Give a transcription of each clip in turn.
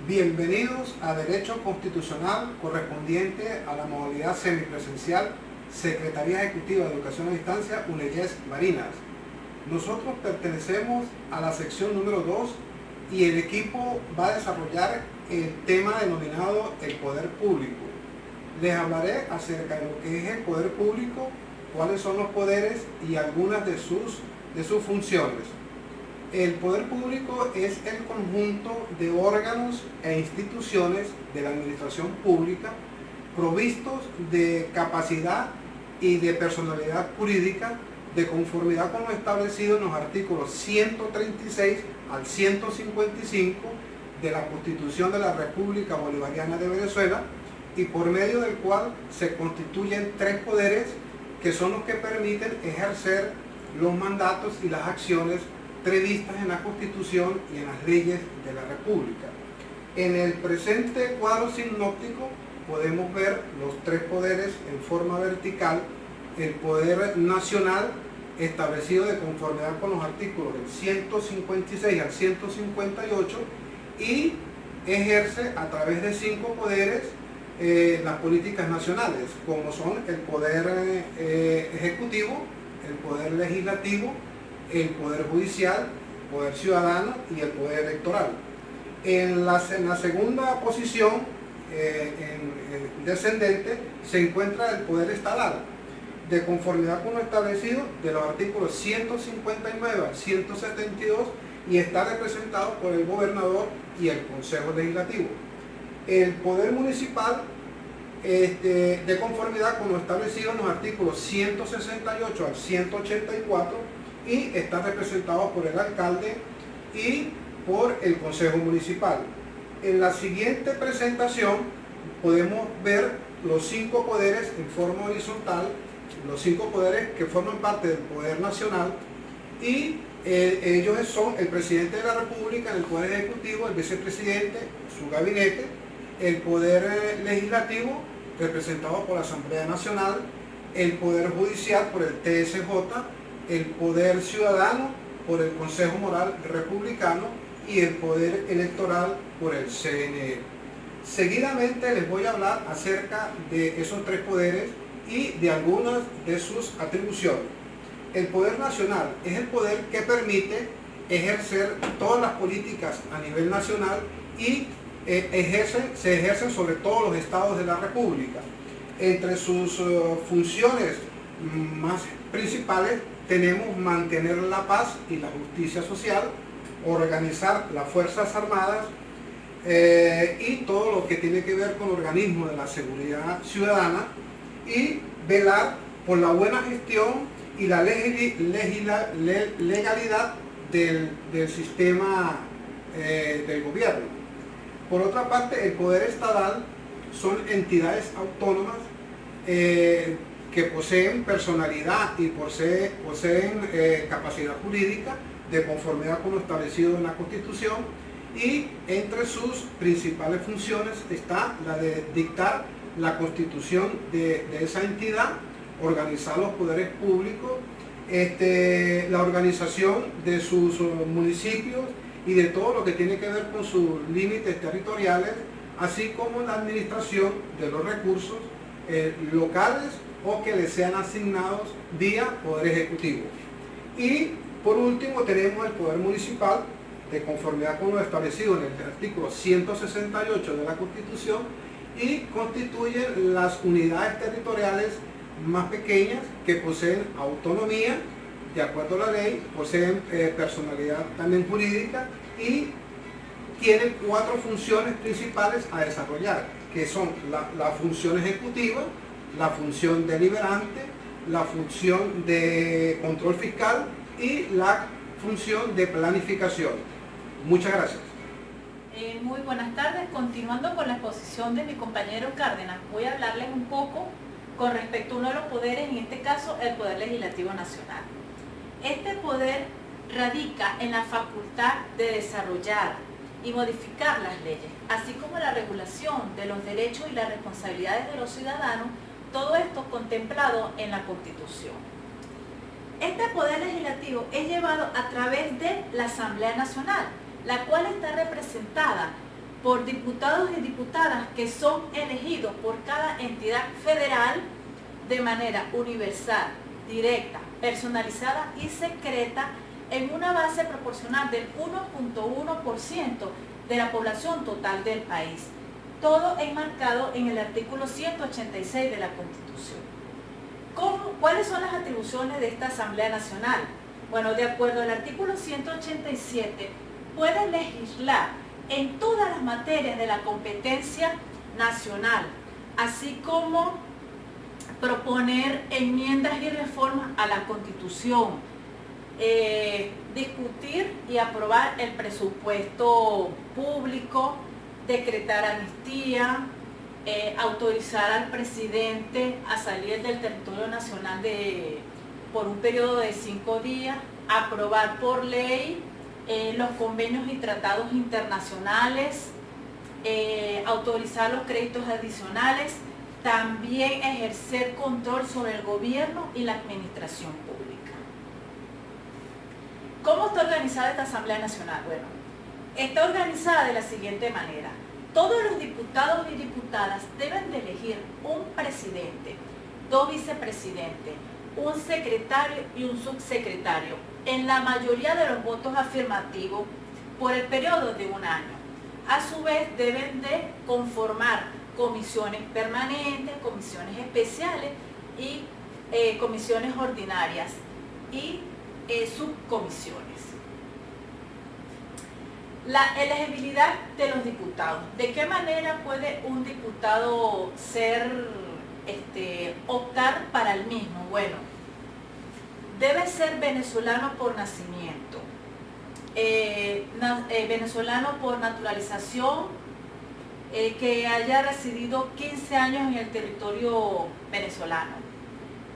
Bienvenidos a Derecho Constitucional correspondiente a la modalidad semipresencial Secretaría Ejecutiva de Educación a Distancia, UNEYES Barinas. Nosotros pertenecemos a la sección número 2 y el equipo va a desarrollar el tema denominado el poder público. Les hablaré acerca de lo que es el poder público, cuáles son los poderes y algunas de sus funciones. El poder público es el conjunto de órganos e instituciones de la administración pública provistos de capacidad y de personalidad jurídica de conformidad con lo establecido en los artículos 136 al 155 de la Constitución de la República Bolivariana de Venezuela, y por medio del cual se constituyen tres poderes que son los que permiten ejercer los mandatos y las acciones previstas en la Constitución y en las leyes de la República. En el presente cuadro sinóptico podemos ver los tres poderes en forma vertical: el poder nacional, establecido de conformidad con los artículos del 156 al 158, y ejerce a través de 5 poderes las políticas nacionales, como son el poder ejecutivo, el poder legislativo, el poder judicial, el poder ciudadano y el poder electoral. En la segunda posición, descendente, se encuentra el poder estatal, de conformidad con lo establecido de los artículos 159 al 172, y está representado por el gobernador y el Consejo Legislativo. El poder municipal, de conformidad con lo establecido en los artículos 168 al 184, y está representado por el alcalde y por el Consejo Municipal. En la siguiente presentación podemos ver los 5 poderes en forma horizontal, los 5 poderes que forman parte del poder nacional, y ellos son el presidente de la República, el poder ejecutivo, el vicepresidente, su gabinete, el poder legislativo representado por la Asamblea Nacional, el poder judicial por el TSJ, el poder ciudadano por el Consejo Moral Republicano y el poder electoral por el CNE. Seguidamente les voy a hablar acerca de esos tres poderes y de algunas de sus atribuciones. El poder nacional es el poder que permite ejercer todas las políticas a nivel nacional y se ejercen sobre todos los estados de la República. Entre sus funciones más principales tenemos mantener la paz y la justicia social, organizar las Fuerzas Armadas y todo lo que tiene que ver con organismos de la seguridad ciudadana, y velar por la buena gestión y la legalidad del sistema del gobierno. Por otra parte, el poder estatal son entidades autónomas que poseen personalidad y poseen capacidad jurídica de conformidad con lo establecido en la Constitución, y entre sus principales funciones está la de dictar la constitución de esa entidad, organizar los poderes públicos, la organización de sus municipios y de todo lo que tiene que ver con sus límites territoriales, así como la administración de los recursos locales o que les sean asignados vía Poder Ejecutivo. Y por último tenemos el Poder Municipal, de conformidad con lo establecido en el artículo 168 de la Constitución, y constituyen las unidades territoriales más pequeñas que poseen autonomía, de acuerdo a la ley, poseen personalidad también jurídica y tienen 4 funciones principales a desarrollar, que son la función ejecutiva, la función deliberante, la función de control fiscal y la función de planificación. Muchas gracias. Muy buenas tardes. Continuando con la exposición de mi compañero Cárdenas, voy a hablarles un poco con respecto a uno de los poderes, en este caso el Poder Legislativo Nacional. Este poder radica en la facultad de desarrollar y modificar las leyes, así como la regulación de los derechos y las responsabilidades de los ciudadanos, todo esto contemplado en la Constitución. Este poder legislativo es llevado a través de la Asamblea Nacional, la cual está representada por diputados y diputadas que son elegidos por cada entidad federal de manera universal, directa, personalizada y secreta en una base proporcional del 1.1% de la población total del país. Todo enmarcado en el artículo 186 de la Constitución. ¿Cuáles son las atribuciones de esta Asamblea Nacional? Bueno, de acuerdo al artículo 187, puede legislar en todas las materias de la competencia nacional, así como proponer enmiendas y reformas a la Constitución, discutir y aprobar el presupuesto público, decretar amnistía, autorizar al presidente a salir del territorio nacional por un periodo de 5 días, aprobar por ley los convenios y tratados internacionales, autorizar los créditos adicionales, también ejercer control sobre el gobierno y la administración pública. ¿Cómo está organizada esta Asamblea Nacional? Bueno, está organizada de la siguiente manera. Todos los diputados y diputadas deben de elegir un presidente, 2 vicepresidentes, un secretario y un subsecretario, en la mayoría de los votos afirmativos por el periodo de 1 año. A su vez deben de conformar comisiones permanentes, comisiones especiales y comisiones ordinarias y subcomisiones. La elegibilidad de los diputados. ¿De qué manera puede un diputado optar para el mismo? Bueno, debe ser venezolano por nacimiento, venezolano por naturalización, que haya residido 15 años en el territorio venezolano.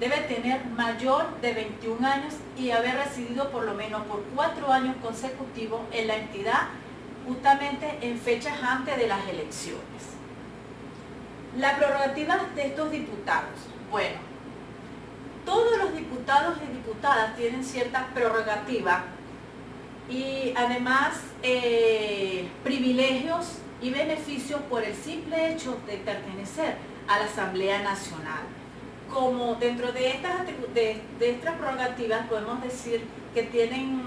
Debe tener mayor de 21 años y haber residido por lo menos por 4 años consecutivos en la entidad, justamente en fechas antes de las elecciones. La prerrogativa de estos diputados. Bueno, todos los diputados y diputadas tienen ciertas prerrogativas y además privilegios y beneficios por el simple hecho de pertenecer a la Asamblea Nacional. Como dentro de estas prerrogativas podemos decir que tienen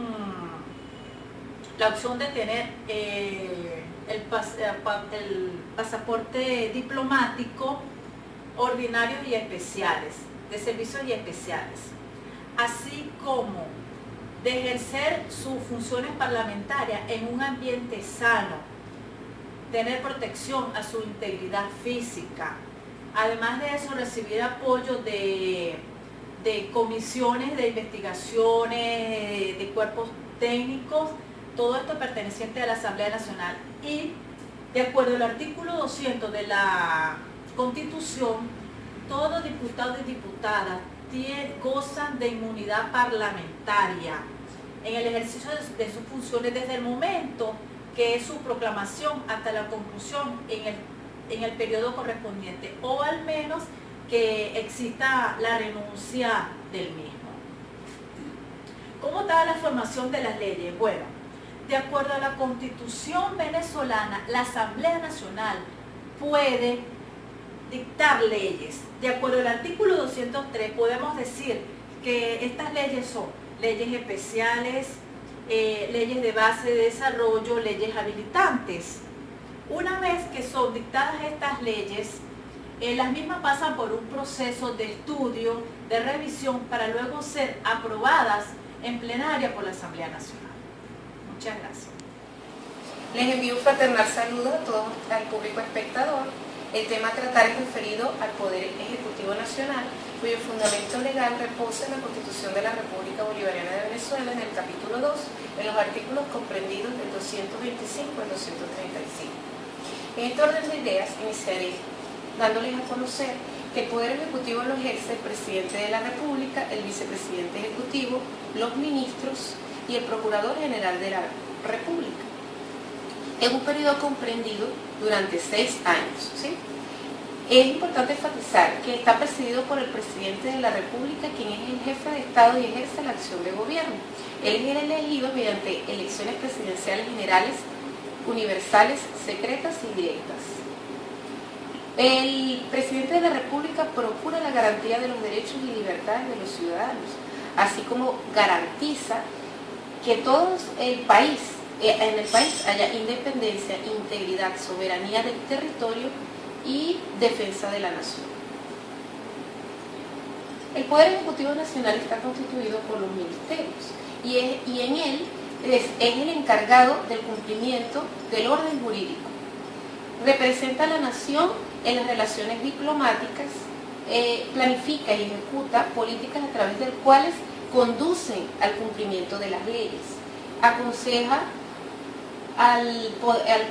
la opción de tener el pasaporte diplomático, ordinarios y especiales, de servicios y especiales, así como de ejercer sus funciones parlamentarias en un ambiente sano, tener protección a su integridad física. Además de eso, recibir apoyo de comisiones de investigaciones, de cuerpos técnicos, todo esto perteneciente a la Asamblea Nacional. Y de acuerdo al artículo 200 de la Constitución, todos diputados y diputadas gozan de inmunidad parlamentaria en el ejercicio de sus funciones desde el momento que es su proclamación hasta la conclusión en el periodo correspondiente, o al menos que exista la renuncia del mismo. ¿Cómo está la formación de las leyes? Bueno, de acuerdo a la Constitución venezolana, la Asamblea Nacional puede dictar leyes. De acuerdo al artículo 203, podemos decir que estas leyes son leyes especiales, leyes de base de desarrollo, leyes habilitantes. Una vez que son dictadas estas leyes, las mismas pasan por un proceso de estudio, de revisión, para luego ser aprobadas en plenaria por la Asamblea Nacional. Muchas gracias. Les envío un fraternal saludo a todo el público espectador. El tema a tratar es referido al Poder Ejecutivo Nacional, cuyo fundamento legal reposa en la Constitución de la República Bolivariana de Venezuela, en el capítulo 2, en los artículos comprendidos del 225 al 235. En este orden de ideas iniciaré dándoles a conocer que el Poder Ejecutivo lo ejerce el Presidente de la República, el Vicepresidente Ejecutivo, los ministros y el Procurador General de la República. Es un periodo comprendido durante 6 años, ¿sí? Es importante enfatizar que está presidido por el Presidente de la República, quien es el jefe de Estado y ejerce la acción de gobierno. Él es elegido mediante elecciones presidenciales generales universales, secretas y directas. El presidente de la República procura la garantía de los derechos y libertades de los ciudadanos, así como garantiza que en el país haya independencia, integridad, soberanía del territorio y defensa de la nación. El Poder Ejecutivo Nacional está constituido por los ministerios y en él es el encargado del cumplimiento del orden jurídico. Representa a la nación en las relaciones diplomáticas, planifica y ejecuta políticas a través de las cuales conducen al cumplimiento de las leyes, aconseja al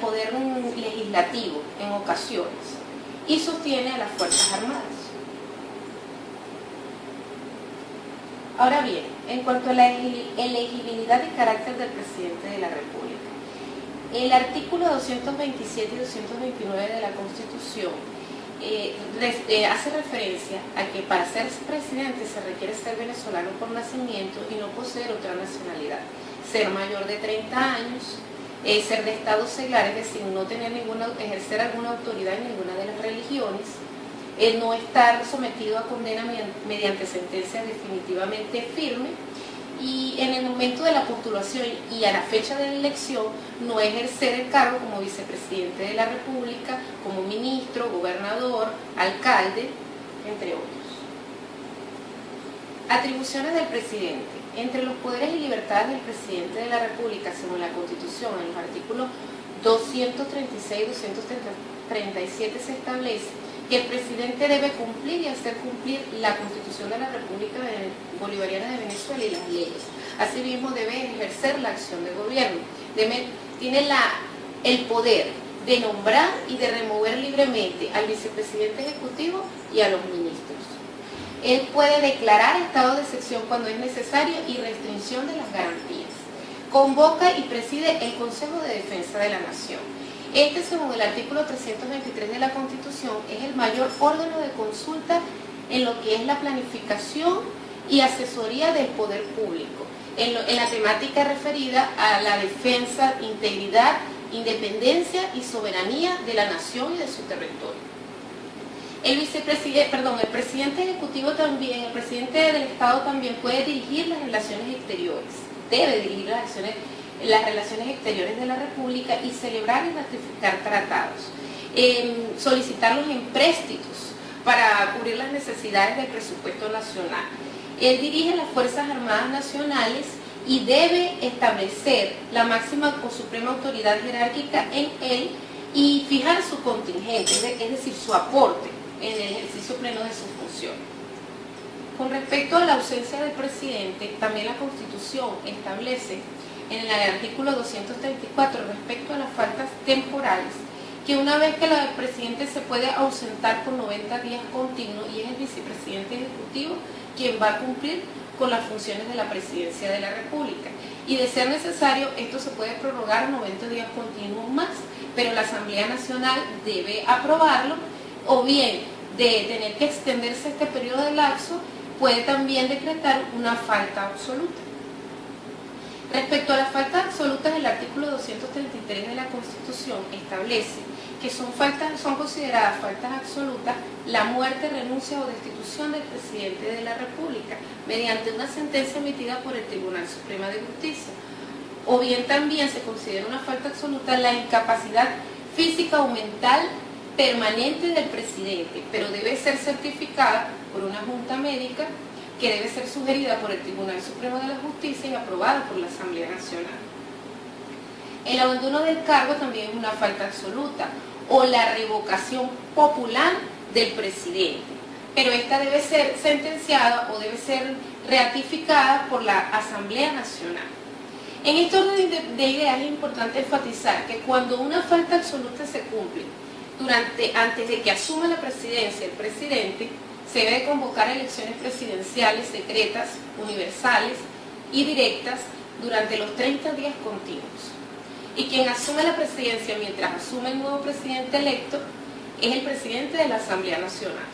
poder legislativo en ocasiones y sostiene a las Fuerzas Armadas. Ahora bien, en cuanto a la elegibilidad y carácter del presidente de la República, el artículo 227 y 229 de la Constitución hace referencia a que para ser presidente se requiere ser venezolano por nacimiento y no poseer otra nacionalidad, ser mayor de 30 años, ser de estado seglar, es decir, no ejercer alguna autoridad en ninguna de las religiones, no estar sometido a condena mediante sentencia definitivamente firme, y en el momento de la postulación y a la fecha de la elección no ejercer el cargo como vicepresidente de la República, como ministro, gobernador, alcalde, entre otros. Atribuciones del presidente. Entre los poderes y libertades del presidente de la República, según la Constitución, en los artículos 236 y 237 se establece que el presidente debe cumplir y hacer cumplir la Constitución de la República Bolivariana de Venezuela y las leyes. Asimismo, debe ejercer la acción de gobierno. Tiene el poder de nombrar y de remover libremente al vicepresidente ejecutivo y a los ministros. Él puede declarar estado de excepción cuando es necesario y restricción de las garantías. Convoca y preside el Consejo de Defensa de la Nación. Este, según el artículo 323 de la Constitución, es el mayor órgano de consulta en lo que es la planificación y asesoría del poder público, en la temática referida a la defensa, integridad, independencia y soberanía de la nación y de su territorio. El presidente ejecutivo también, el presidente del Estado también puede dirigir las relaciones exteriores, debe dirigir las relaciones exteriores de la República y celebrar y ratificar tratados, solicitar los empréstitos para cubrir las necesidades del presupuesto nacional. Él dirige las Fuerzas Armadas Nacionales y debe establecer la máxima o suprema autoridad jerárquica en él y fijar su contingente, es decir, su aporte en el ejercicio pleno de su función. Con respecto a la ausencia del presidente, también la Constitución establece en el artículo 234 respecto a las faltas temporales, que una vez que el presidente se puede ausentar por 90 días continuos y es el vicepresidente ejecutivo quien va a cumplir con las funciones de la presidencia de la República. Y de ser necesario, esto se puede prorrogar 90 días continuos más, pero la Asamblea Nacional debe aprobarlo, o bien de tener que extenderse este periodo de lapso, puede también decretar una falta absoluta. Respecto a las faltas absolutas, el artículo 233 de la Constitución establece que son consideradas faltas absolutas la muerte, renuncia o destitución del presidente de la República mediante una sentencia emitida por el Tribunal Supremo de Justicia. O bien también se considera una falta absoluta la incapacidad física o mental permanente del presidente, pero debe ser certificada por una junta médica que debe ser sugerida por el Tribunal Supremo de la Justicia y aprobada por la Asamblea Nacional. El abandono del cargo también es una falta absoluta, o la revocación popular del presidente, pero esta debe ser sentenciada o debe ser ratificada por la Asamblea Nacional. En este orden de ideas es importante enfatizar que cuando una falta absoluta se cumple antes de que asuma la presidencia el presidente, se debe convocar elecciones presidenciales secretas, universales y directas durante los 30 días continuos. Y quien asume la presidencia mientras asume el nuevo presidente electo es el presidente de la Asamblea Nacional.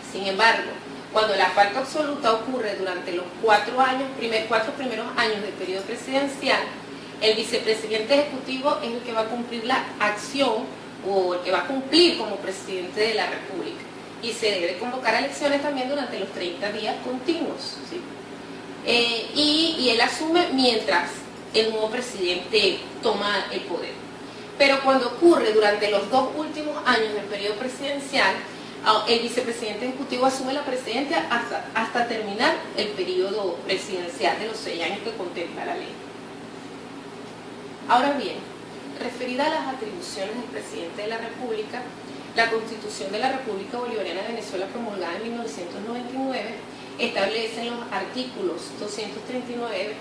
Sin embargo, cuando la falta absoluta ocurre durante los 4 primeros años del periodo presidencial, El vicepresidente ejecutivo es el que va a cumplir la acción o el que va a cumplir como presidente de la República. Y se debe convocar a elecciones también durante los 30 días continuos, ¿sí? Y él asume mientras el nuevo presidente toma el poder. Pero cuando ocurre durante los 2 últimos años del periodo presidencial, el vicepresidente ejecutivo asume la presidencia hasta terminar el periodo presidencial de los 6 años que contempla la ley. Ahora bien, referida a las atribuciones del presidente de la República, la Constitución de la República Bolivariana de Venezuela, promulgada en 1999, establece en los artículos 239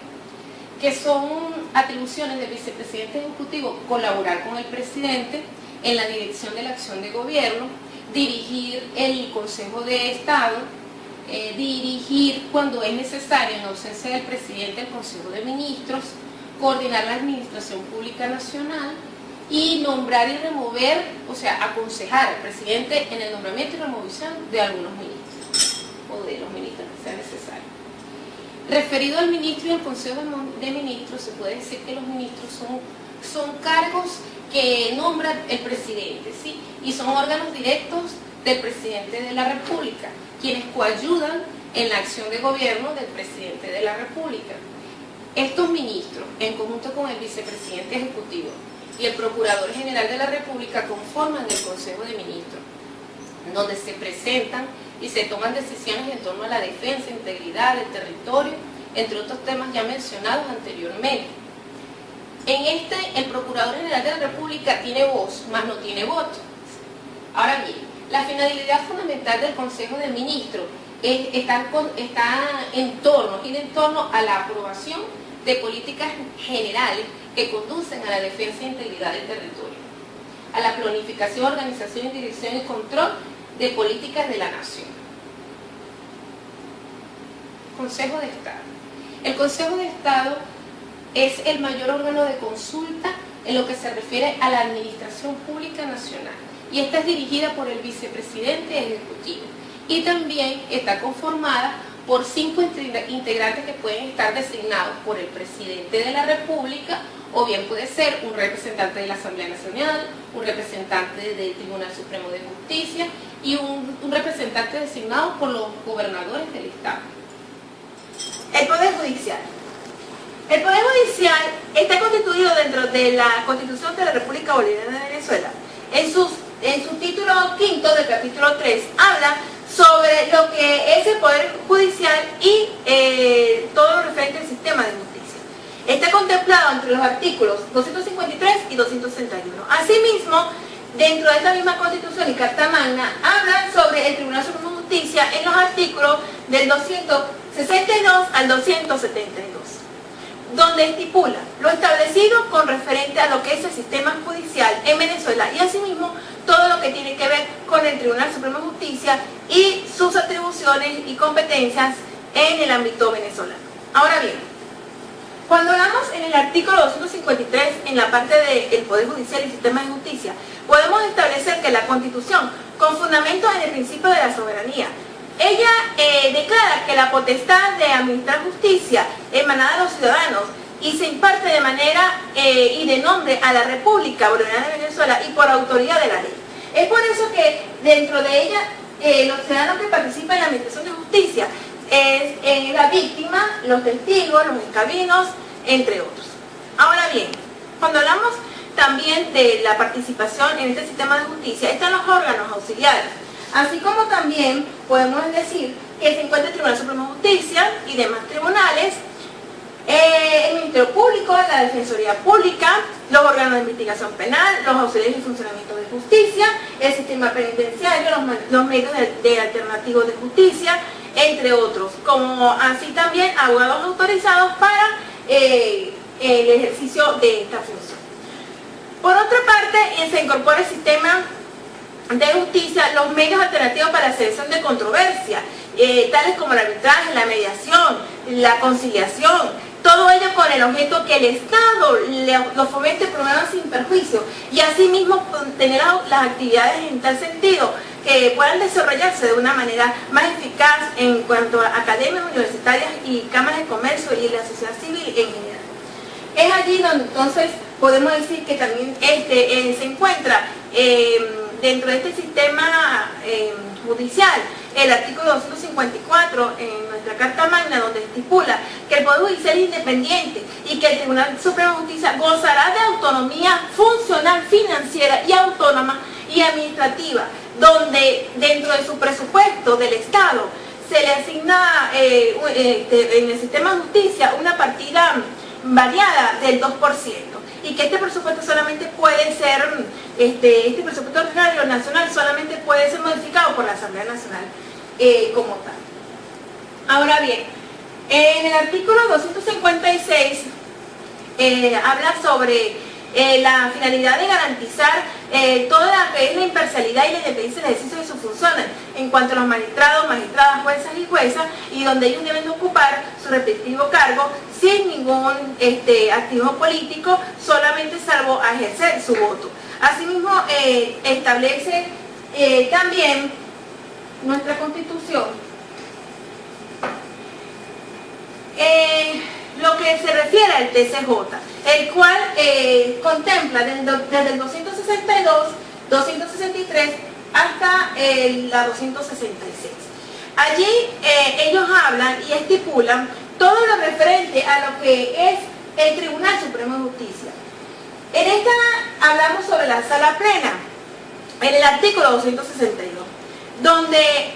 que son atribuciones del vicepresidente ejecutivo colaborar con el presidente en la dirección de la acción de gobierno, dirigir el Consejo de Estado, dirigir cuando es necesario en ausencia del presidente el Consejo de Ministros, coordinar la Administración Pública Nacional y nombrar y remover, o sea, aconsejar al presidente en el nombramiento y remoción de algunos ministros o de los ministros que sea necesario. Referido al ministro y al Consejo de Ministros, se puede decir que los ministros son cargos que nombra el presidente, ¿sí? Y son órganos directos del presidente de la República, quienes coayudan en la acción de gobierno del presidente de la República. Estos ministros, en conjunto con el vicepresidente ejecutivo y el Procurador General de la República, conforman el Consejo de Ministros, donde se presentan y se toman decisiones en torno a la defensa, integridad del territorio, entre otros temas ya mencionados anteriormente. En este, el Procurador General de la República tiene voz, mas no tiene voto. Ahora bien, la finalidad fundamental del Consejo de Ministros está en torno a la aprobación de políticas generales que conducen a la defensa e integridad del territorio, a la planificación, organización, dirección y control de políticas de la nación. Consejo de Estado. El Consejo de Estado es el mayor órgano de consulta en lo que se refiere a la Administración Pública Nacional, y esta es dirigida por el vicepresidente ejecutivo y también está conformada por 5 integrantes que pueden estar designados por el presidente de la República, o bien puede ser un representante de la Asamblea Nacional, un representante del Tribunal Supremo de Justicia y un representante designado por los gobernadores del Estado. El Poder Judicial. El Poder Judicial está constituido dentro de la Constitución de la República Bolivariana de Venezuela. En su título 5 del capítulo 3 habla sobre lo que es el Poder Judicial y todo lo referente al sistema de justicia. Está contemplado entre los artículos 253 y 261. Asimismo, dentro de esta misma Constitución y Carta Magna, hablan sobre el Tribunal Supremo de Justicia en los artículos del 262 al 272, donde estipula lo establecido con referente a lo que es el sistema judicial en Venezuela y asimismo todo lo que tiene que ver con el Tribunal Supremo de Justicia y sus atribuciones y competencias en el ámbito venezolano. Ahora bien, cuando hablamos en el artículo 253, en la parte del Poder Judicial y Sistema de Justicia, podemos establecer que la Constitución, con fundamento en el principio de la soberanía, ella declara que la potestad de administrar justicia emanada de los ciudadanos y se imparte de manera y de nombre a la República Bolivariana de Venezuela y por autoridad de la ley. Es por eso que dentro de ella los ciudadanos que participan en la administración de justicia es la víctima, los testigos, los incabinos, entre otros. Ahora bien, cuando hablamos también de la participación en este sistema de justicia, están los órganos auxiliares, así como también podemos decir que se encuentra el Tribunal Supremo de Justicia y demás tribunales, el Ministerio Público, la Defensoría Pública, los órganos de investigación penal, los auxiliares de funcionamiento de justicia, el sistema penitenciario, los medios de alternativos de justicia, entre otros, como así también abogados autorizados para el ejercicio de esta función. Por otra parte, se incorpora el sistema de justicia, los medios alternativos para la solución de controversia, tales como el arbitraje, la mediación, la conciliación, todo ello con el objeto que el Estado lo fomente y promueva sin perjuicio, y asimismo tener las actividades en tal sentido que puedan desarrollarse de una manera más eficaz en cuanto a academias universitarias y cámaras de comercio y la sociedad civil en general. Es allí donde entonces podemos decir que también se encuentra dentro de este sistema judicial el artículo 254 en nuestra Carta Magna, donde estipula que el Poder Judicial es independiente y que el Tribunal Supremo de Justicia gozará de autonomía funcional, financiera y autónoma y administrativa, donde dentro de su presupuesto del Estado se le asigna en el sistema de justicia una partida variada del 2%, y que este presupuesto solamente puede ser, este presupuesto ordinario nacional solamente puede ser modificado por la Asamblea Nacional como tal. Ahora bien, en el artículo 256 habla sobre la finalidad de garantizar toda la que es la imparcialidad y la independencia del ejercicio de sus funciones en cuanto a los magistrados, magistradas, juezas y juezas, y donde ellos deben ocupar su respectivo cargo sin ningún activismo político, solamente salvo a ejercer su voto. Asimismo, establece también nuestra Constitución lo que se refiere al TCJ, el cual contempla desde el 262, 263 hasta la 266. Allí ellos hablan y estipulan todo lo referente a lo que es el Tribunal Supremo de Justicia. En esta hablamos sobre la sala plena, en el artículo 262, donde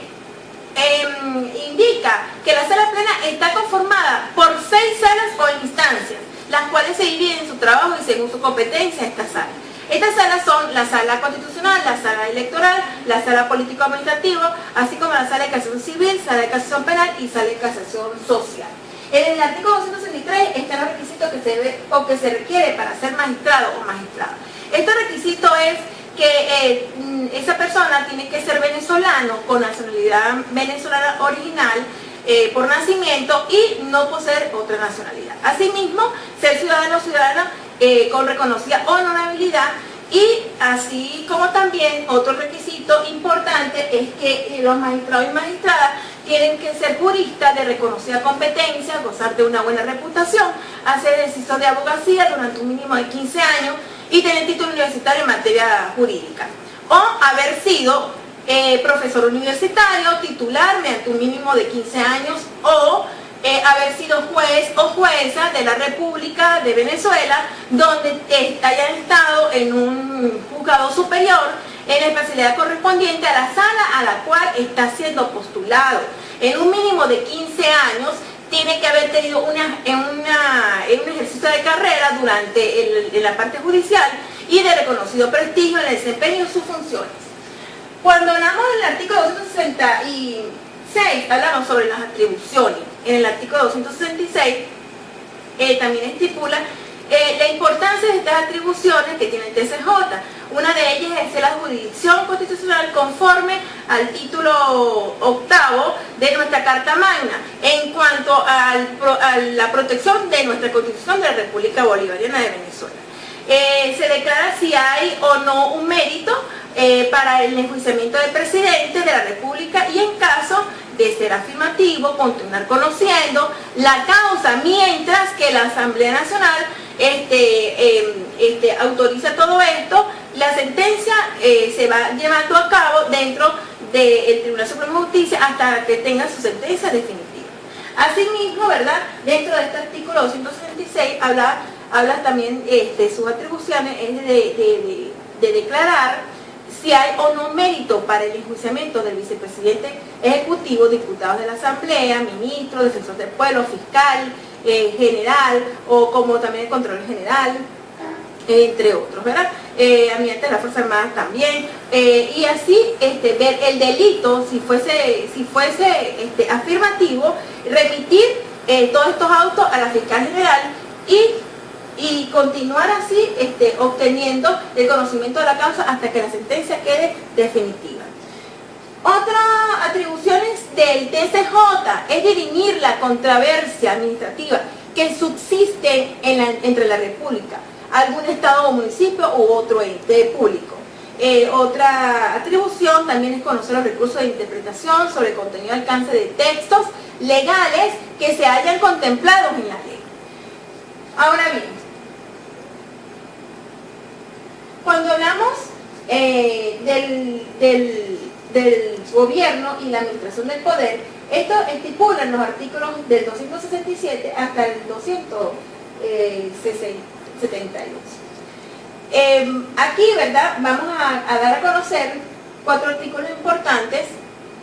indica que la sala plena está conformada por 6 salas o instancias, las cuales se dividen en su trabajo y según su competencia estas salas. Estas salas son la sala constitucional, la sala electoral, la sala político-administrativa, así como la sala de casación civil, sala de casación penal y sala de casación social. En el artículo 263 están los requisitos que se debe o que se requiere para ser magistrado o magistrada. Este requisito es que esa persona tiene que ser venezolano con nacionalidad venezolana original por nacimiento y no poseer otra nacionalidad. Asimismo, ser ciudadano o ciudadana con reconocida honorabilidad, y así como también otro requisito importante es que los magistrados y magistradas tienen que ser juristas de reconocida competencia, gozar de una buena reputación, hacer ejercicio de abogacía durante un mínimo de 15 años y tener título universitario en materia jurídica, o haber sido profesor universitario titular mediante un mínimo de 15 años, o haber sido juez o jueza de la República de Venezuela, donde hayan estado en un juzgado superior en la especialidad correspondiente a la sala a la cual está siendo postulado. En un mínimo de 15 años tiene que haber tenido un ejercicio de carrera en la parte judicial y de reconocido prestigio en el desempeño de sus funciones. Cuando hablamos del artículo 266, hablamos sobre las atribuciones. En el artículo 266 también estipula la importancia de estas atribuciones que tiene el TCJ. Una de ellas es la jurisdicción constitucional conforme al título 8º de nuestra Carta Magna en cuanto a la protección de nuestra Constitución de la República Bolivariana de Venezuela. Se declara si hay o no un mérito para el enjuiciamiento del presidente de la República, y en caso de ser afirmativo, continuar conociendo la causa mientras que la Asamblea Nacional autoriza todo esto. La sentencia se va llevando a cabo dentro del Tribunal Supremo de Justicia hasta que tenga su sentencia definitiva. Asimismo, ¿verdad?, dentro de este artículo 266 habla también sus atribuciones, es de declarar si hay o no mérito para el enjuiciamiento del vicepresidente ejecutivo, diputados de la Asamblea, ministro, defensor del pueblo, fiscal general, o como también el Contralor General, entre otros, ¿verdad? Almirante de las Fuerzas Armadas también, y así ver el delito, si fuese afirmativo, remitir todos estos autos a la fiscal general y continuar así obteniendo el conocimiento de la causa hasta que la sentencia quede definitiva. Otras atribuciones del TCJ es dirimir la controversia administrativa que subsiste entre la República, algún estado o municipio u otro ente público. Otra atribución también es conocer los recursos de interpretación sobre el contenido y alcance de textos legales que se hayan contemplado en la ley. Ahora bien, del gobierno y la administración del poder. Esto estipula en los artículos del 267 hasta el 272. Aquí, ¿verdad?, vamos a dar a conocer 4 artículos importantes,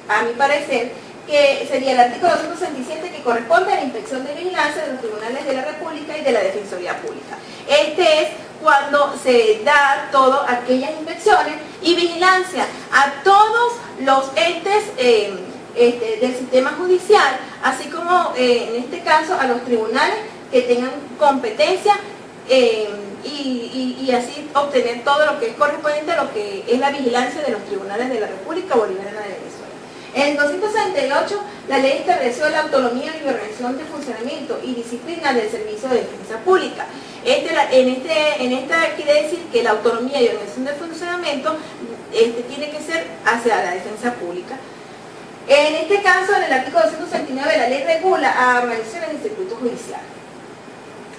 a mi parecer, que sería el artículo 267, que corresponde a la inspección de vigilancia de los tribunales de la República y de la Defensoría Pública. Este es cuando se da todas aquellas inspecciones y vigilancia a todos los entes del sistema judicial, así como en este caso a los tribunales que tengan competencia y así obtener todo lo que es correspondiente a lo que es la vigilancia de los tribunales de la República Bolivariana de Venezuela. En 268, la ley estableció la autonomía y organización de funcionamiento y disciplina del Servicio de Defensa Pública. En esta quiere decir que la autonomía y organización de funcionamiento tiene que ser hacia la defensa pública. En este caso, en el artículo 269, la ley regula a organizaciones y circuitos judiciales.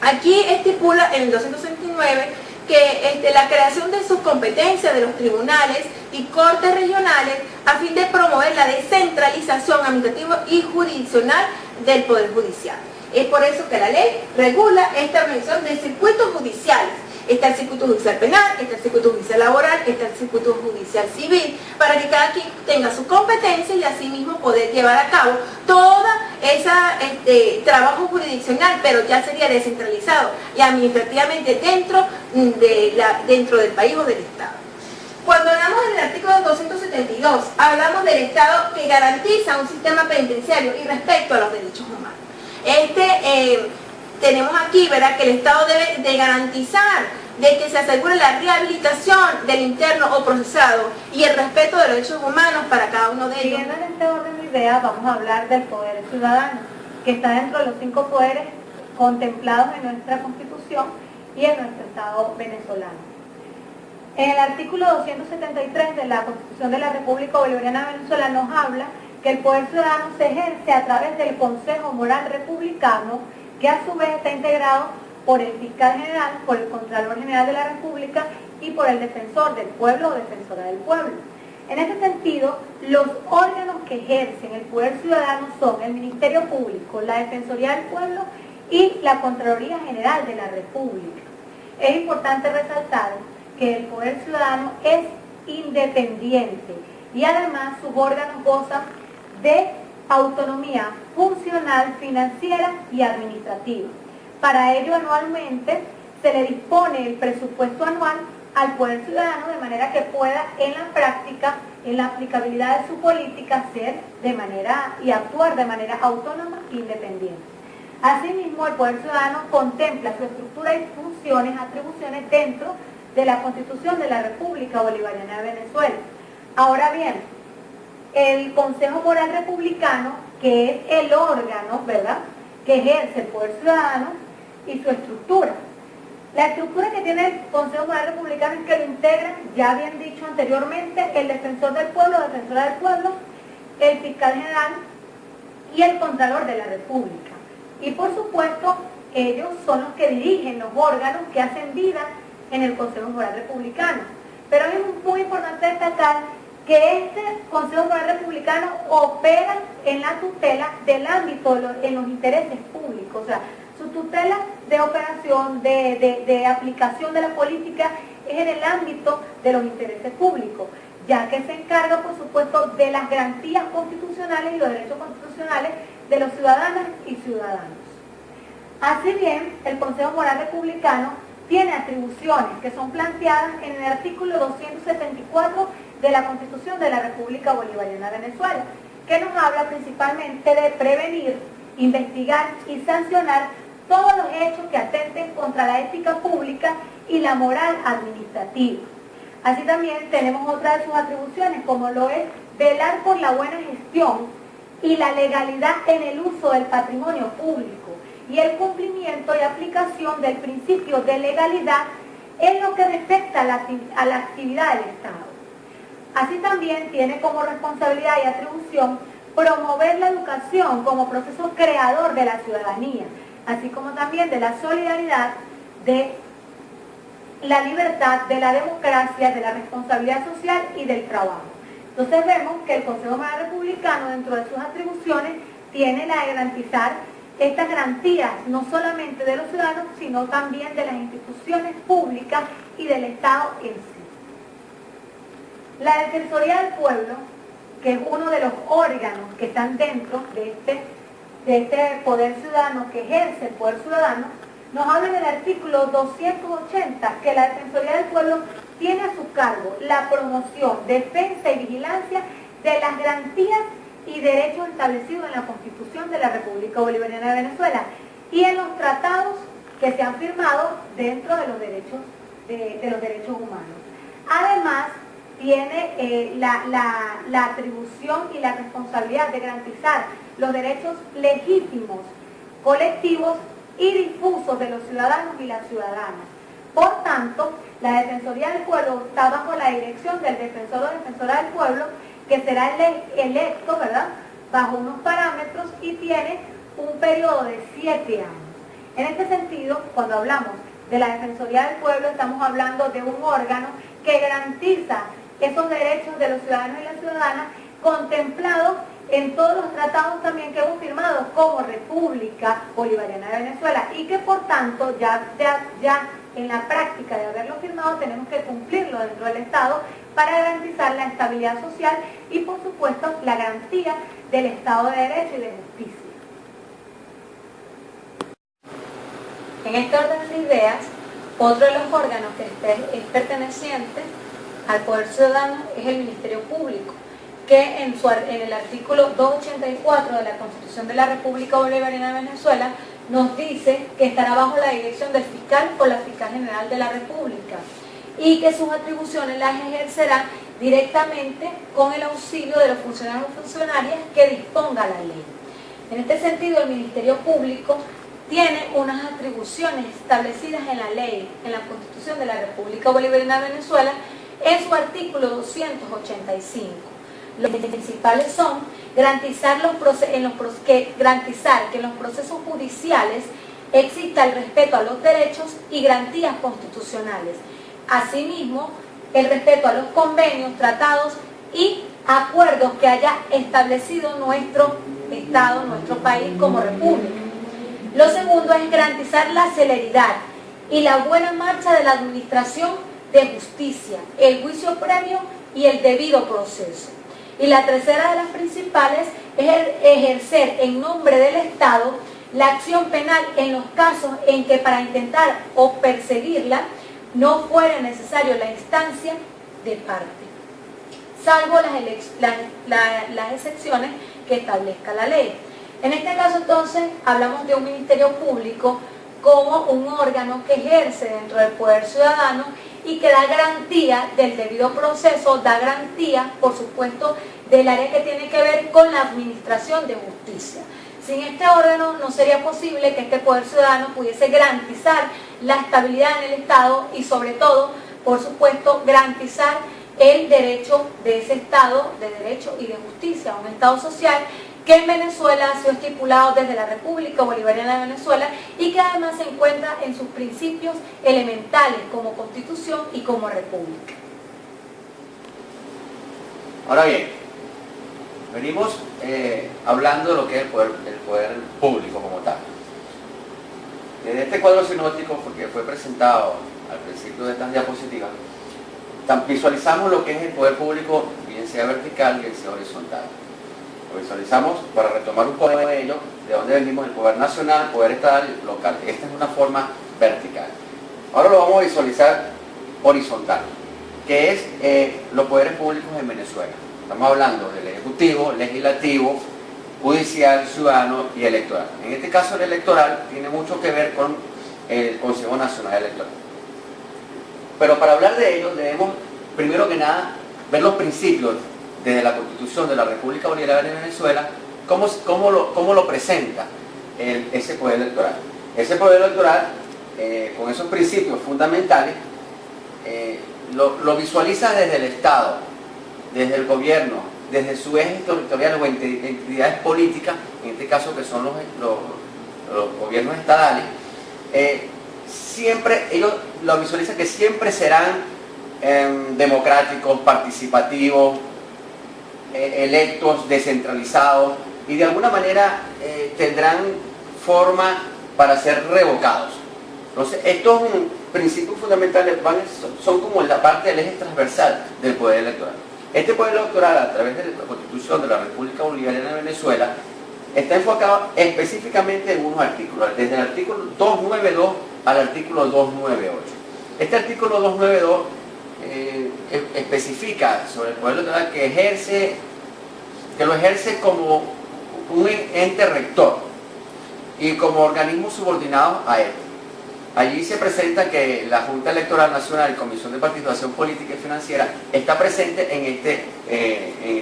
Aquí estipula en el 269 que la creación de sus competencias de los tribunales y cortes regionales a fin de promover la descentralización administrativa y jurisdiccional del Poder Judicial. Es por eso que la ley regula esta organización de circuitos judiciales. Está el circuito judicial penal, está el circuito judicial laboral, está el circuito judicial civil, para que cada quien tenga su competencia y asimismo poder llevar a cabo toda esa trabajo jurisdiccional, pero ya sería descentralizado y administrativamente dentro del país o del Estado. Cuando hablamos del artículo 272, hablamos del Estado que garantiza un sistema penitenciario y respeto a los derechos humanos. Tenemos aquí, ¿verdad?, que el Estado debe de garantizar de que se asegure la rehabilitación del interno o procesado y el respeto de los derechos humanos para cada uno de ellos. Siguiendo en este orden de ideas, vamos a hablar del poder ciudadano, que está dentro de los 5 poderes contemplados en nuestra Constitución y en nuestro Estado venezolano. En el artículo 273 de la Constitución de la República Bolivariana de Venezuela nos habla que el poder ciudadano se ejerce a través del Consejo Moral Republicano, que a su vez está integrado por el fiscal general, por el Contralor General de la República y por el defensor del pueblo o defensora del pueblo. En este sentido, los órganos que ejercen el poder ciudadano son el Ministerio Público, la Defensoría del Pueblo y la Contraloría General de la República. Es importante resaltar que el poder ciudadano es independiente y además sus órganos gozan de autonomía funcional, financiera y administrativa. Para ello, anualmente se le dispone el presupuesto anual al Poder Ciudadano de manera que pueda en la práctica, en la aplicabilidad de su política, actuar de manera autónoma e independiente. Asimismo, el Poder Ciudadano contempla su estructura y funciones, atribuciones dentro de la Constitución de la República Bolivariana de Venezuela. Ahora bien, el Consejo Moral Republicano, que es el órgano, ¿verdad?, que ejerce el Poder Ciudadano y su estructura. La estructura que tiene el Consejo Moral Republicano es que lo integran, ya habían dicho anteriormente, el defensor del pueblo, defensora del pueblo, el fiscal general y el contralor de la República. Y por supuesto, ellos son los que dirigen los órganos que hacen vida en el Consejo Moral Republicano. Pero es muy importante destacar que este Consejo Moral Republicano opera en la tutela del ámbito, en los intereses públicos, o sea, su tutela de operación, de aplicación de la política es en el ámbito de los intereses públicos, ya que se encarga, por supuesto, de las garantías constitucionales y los derechos constitucionales de los ciudadanas y ciudadanos. Así bien, el Consejo Moral Republicano tiene atribuciones que son planteadas en el artículo 274 de la Constitución de la República Bolivariana de Venezuela, que nos habla principalmente de prevenir, investigar y sancionar todos los hechos que atenten contra la ética pública y la moral administrativa. Así también tenemos otra de sus atribuciones, como lo es velar por la buena gestión y la legalidad en el uso del patrimonio público y el cumplimiento y aplicación del principio de legalidad en lo que respecta a la actividad del Estado. Así también tiene como responsabilidad y atribución promover la educación como proceso creador de la ciudadanía, así como también de la solidaridad la libertad, de la democracia, de la responsabilidad social y del trabajo. Entonces vemos que el Consejo General Republicano, dentro de sus atribuciones, tiene la de garantizar estas garantías, no solamente de los ciudadanos, sino también de las instituciones públicas y del Estado en sí. La Defensoría del Pueblo, que es uno de los órganos que están dentro de este poder ciudadano, que ejerce el poder ciudadano, nos habla en el artículo 280 que la Defensoría del Pueblo tiene a su cargo la promoción, defensa y vigilancia de las garantías y derechos establecidos en la Constitución de la República Bolivariana de Venezuela y en los tratados que se han firmado dentro de los derechos, de los derechos humanos. Además, tiene la atribución y la responsabilidad de garantizar los derechos legítimos, colectivos y difusos de los ciudadanos y las ciudadanas. Por tanto, la Defensoría del Pueblo está bajo la dirección del defensor o defensora del pueblo, que será electo, ¿verdad?, bajo unos parámetros y tiene un periodo de 7 años. En este sentido, cuando hablamos de la Defensoría del Pueblo, estamos hablando de un órgano que garantiza esos derechos de los ciudadanos y las ciudadanas contemplados en todos los tratados también que hemos firmado como República Bolivariana de Venezuela y que por tanto ya en la práctica de haberlo firmado tenemos que cumplirlo dentro del Estado para garantizar la estabilidad social y por supuesto la garantía del Estado de Derecho y de justicia. En este orden de ideas, otro de los órganos que es perteneciente al Poder Ciudadano es el Ministerio Público, que en el artículo 284 de la Constitución de la República Bolivariana de Venezuela nos dice que estará bajo la dirección del fiscal o la fiscal general de la República y que sus atribuciones las ejercerá directamente con el auxilio de los funcionarios o funcionarias que disponga la ley. En este sentido, el Ministerio Público tiene unas atribuciones establecidas en la ley, en la Constitución de la República Bolivariana de Venezuela, en su artículo 285. Los principales son garantizar que en los procesos judiciales exista el respeto a los derechos y garantías constitucionales. Asimismo, el respeto a los convenios, tratados y acuerdos que haya establecido nuestro Estado, nuestro país como república. Lo segundo es garantizar la celeridad y la buena marcha de la administración de justicia, el juicio previo y el debido proceso. Y la tercera de las principales es ejercer en nombre del Estado la acción penal en los casos en que para intentar o perseguirla no fuera necesario la instancia de parte, salvo las excepciones que establezca la ley. En este caso entonces hablamos de un Ministerio Público como un órgano que ejerce dentro del poder ciudadano y que da garantía del debido proceso, da garantía, por supuesto, del área que tiene que ver con la administración de justicia. Sin este órgano no sería posible que este poder ciudadano pudiese garantizar la estabilidad en el Estado y sobre todo, por supuesto, garantizar el derecho de ese Estado de derecho y de justicia, un Estado social que en Venezuela ha sido estipulado desde la República Bolivariana de Venezuela y que además se encuentra en sus principios elementales como Constitución y como República. Ahora bien, venimos hablando de lo que es el poder público como tal. Desde este cuadro sinóptico, porque fue presentado al principio de estas diapositivas, visualizamos lo que es el poder público, bien sea vertical, bien sea horizontal. Lo visualizamos, para retomar un poco de ello, de dónde venimos, el poder nacional, poder estatal, local. Esta es una forma vertical. Ahora lo vamos a visualizar horizontal, que es los poderes públicos en Venezuela. Estamos hablando del ejecutivo, legislativo, judicial, ciudadano y electoral. En este caso el electoral tiene mucho que ver con el Consejo Nacional Electoral. Pero para hablar de ello debemos, primero que nada, ver los principios desde la Constitución de la República Bolivariana de Venezuela, cómo lo presenta ese poder electoral. Ese poder electoral, con esos principios fundamentales, lo visualiza desde el Estado, desde el gobierno, desde su eje territorial o entidades políticas, en este caso que son los gobiernos estatales, siempre, ellos lo visualizan que siempre serán democráticos, participativos, electos, descentralizados, y de alguna manera tendrán forma para ser revocados. Entonces, estos principios fundamentales son como la parte del eje transversal del poder electoral. Este poder electoral, a través de la Constitución de la República Bolivariana de Venezuela, está enfocado específicamente en unos artículos, desde el artículo 292 al artículo 298. Este artículo 292 especifica sobre el poder electoral que lo ejerce como un ente rector y como organismo subordinado a él. Allí se presenta que la Junta Electoral Nacional y Comisión de Participación Política y Financiera está presente en este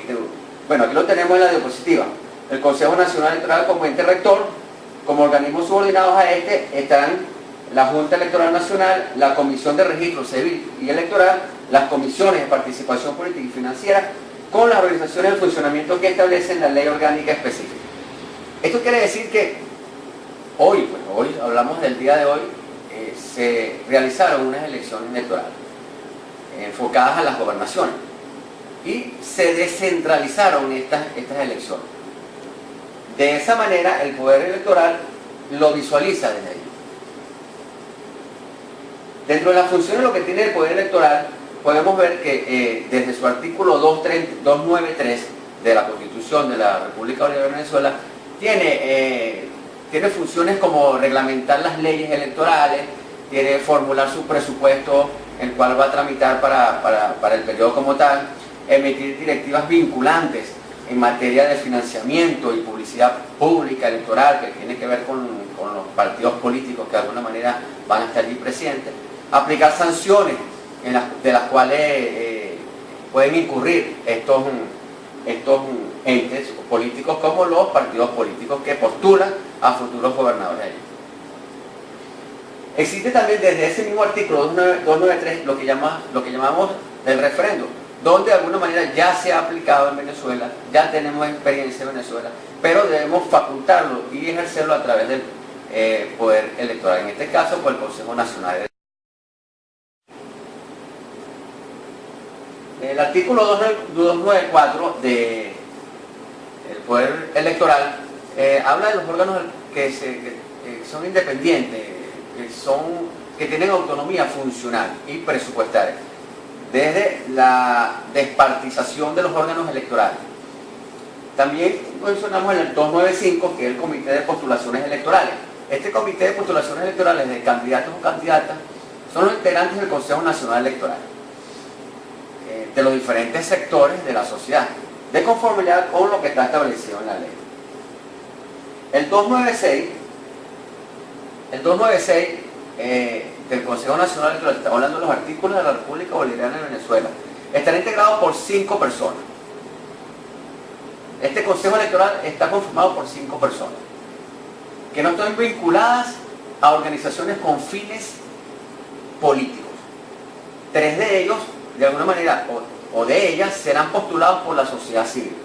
grupo. Bueno, aquí lo tenemos en la diapositiva. El Consejo Nacional Electoral como ente rector, como organismos subordinados a este estarán la Junta Electoral Nacional, la Comisión de Registro Civil y Electoral, las comisiones de participación política y financiera, con las organizaciones de funcionamiento que establecen la ley orgánica específica. Esto quiere decir que hoy hablamos del día de hoy, se realizaron unas elecciones electorales enfocadas a las gobernaciones y se descentralizaron estas elecciones. De esa manera el poder electoral lo visualiza desde ahí. Dentro de las funciones de lo que tiene el poder electoral, podemos ver que desde su artículo 293 de la Constitución de la República Bolivariana de Venezuela, tiene funciones como reglamentar las leyes electorales, tiene formular su presupuesto, el cual va a tramitar para el periodo como tal, emitir directivas vinculantes en materia de financiamiento y publicidad pública electoral, que tiene que ver con los partidos políticos que de alguna manera van a estar allí presentes, aplicar sanciones de las cuales pueden incurrir estos entes políticos como los partidos políticos que postulan a futuros gobernadores allí. Existe también desde ese mismo artículo 293 lo que llamamos el referéndum, donde de alguna manera ya se ha aplicado en Venezuela, ya tenemos experiencia en Venezuela, pero debemos facultarlo y ejercerlo a través del poder electoral, en este caso por el Consejo Nacional Electoral. El artículo 294 del poder electoral habla de los órganos que son independientes, que tienen autonomía funcional y presupuestaria, desde la despartización de los órganos electorales. También mencionamos el 295, que es el Comité de Postulaciones Electorales. Este Comité de Postulaciones Electorales de candidatos o candidatas son los integrantes del Consejo Nacional Electoral, de los diferentes sectores de la sociedad, de conformidad con lo que está establecido en la ley. El 296 del Consejo Nacional Electoral, estamos hablando de los artículos de la República Bolivariana de Venezuela, estará integrado por 5 personas. Este Consejo Electoral está conformado por 5 personas, que no están vinculadas a organizaciones con fines políticos. 3 de ellos, de alguna manera, o de ellas, serán postulados por la sociedad civil.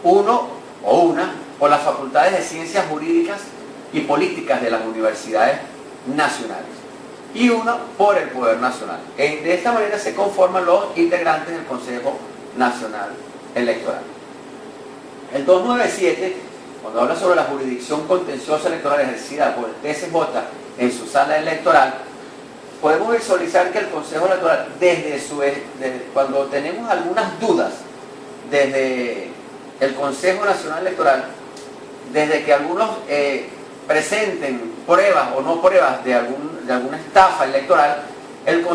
1 o una por las facultades de ciencias jurídicas y políticas de las universidades nacionales, y 1 por el Poder Nacional. De esta manera se conforman los integrantes del Consejo Nacional Electoral. El 297, cuando habla sobre la jurisdicción contenciosa electoral ejercida por el TSJ en su sala electoral, podemos visualizar que el Consejo Electoral, cuando tenemos algunas dudas desde el Consejo Nacional Electoral, desde que algunos presenten pruebas o no pruebas de alguna estafa electoral, el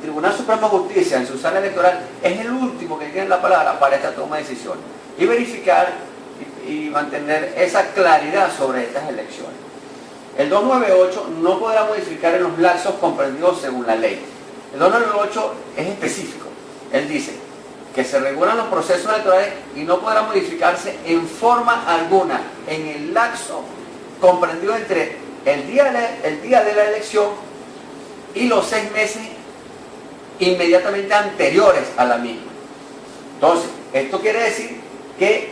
Tribunal Supremo de Justicia en su sala electoral es el último que tiene la palabra para esta toma de decisiones y verificar y mantener esa claridad sobre estas elecciones. El 298 no podrá modificar en los lapsos comprendidos según la ley. El 298 es específico. Él dice que se regulan los procesos electorales y no podrá modificarse en forma alguna en el lapso comprendido entre el día de la elección y los 6 meses inmediatamente anteriores a la misma. Entonces, esto quiere decir que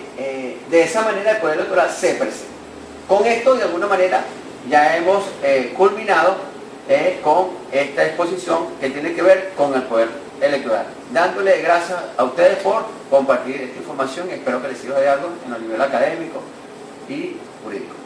de esa manera el poder electoral se presenta. Con esto, de alguna manera, ya hemos culminado con esta exposición que tiene que ver con el poder electoral. Dándole gracias a ustedes por compartir esta información y espero que les sirva de algo en el nivel académico y jurídico.